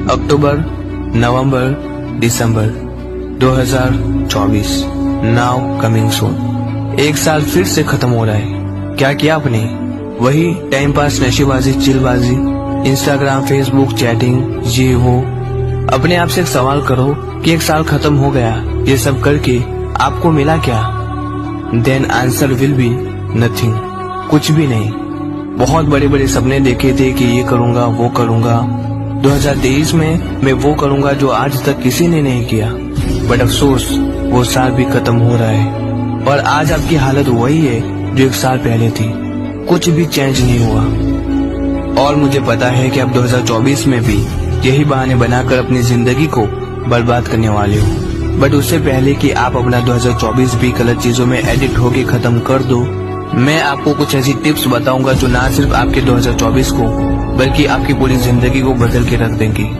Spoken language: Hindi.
अक्टूबर, नवंबर, दिसंबर 2024 नाउ कमिंग सून। एक साल फिर से खत्म हो रहा है। क्या किया आपने? वही टाइम पास, नशेबाजी, चिलबाजी, इंस्टाग्राम, फेसबुक, चैटिंग, ये वो। अपने आप से एक सवाल करो कि एक साल खत्म हो गया, ये सब करके आपको मिला क्या? Then answer will be nothing, कुछ भी नहीं। बहुत बड़े बड़े सपने देखे थे कि ये करूंगा, वो करूंगा। 2023 में मैं वो करूंगा जो आज तक किसी ने नहीं किया। बट अफसोस वो साल भी खत्म हो रहा है और आज आपकी हालत वही है जो एक साल पहले थी। कुछ भी चेंज नहीं हुआ। और मुझे पता है कि आप 2024 में भी यही बहाने बनाकर अपनी जिंदगी को बर्बाद करने वाले हो। बट उससे पहले कि आप अपना 2024 भी गलत चीजों में एडिक्ट होके खत्म कर दो, मैं आपको कुछ ऐसी टिप्स बताऊंगा जो ना सिर्फ आपके 2024 को बल्कि आपकी पूरी जिंदगी को बदल के रख देंगी।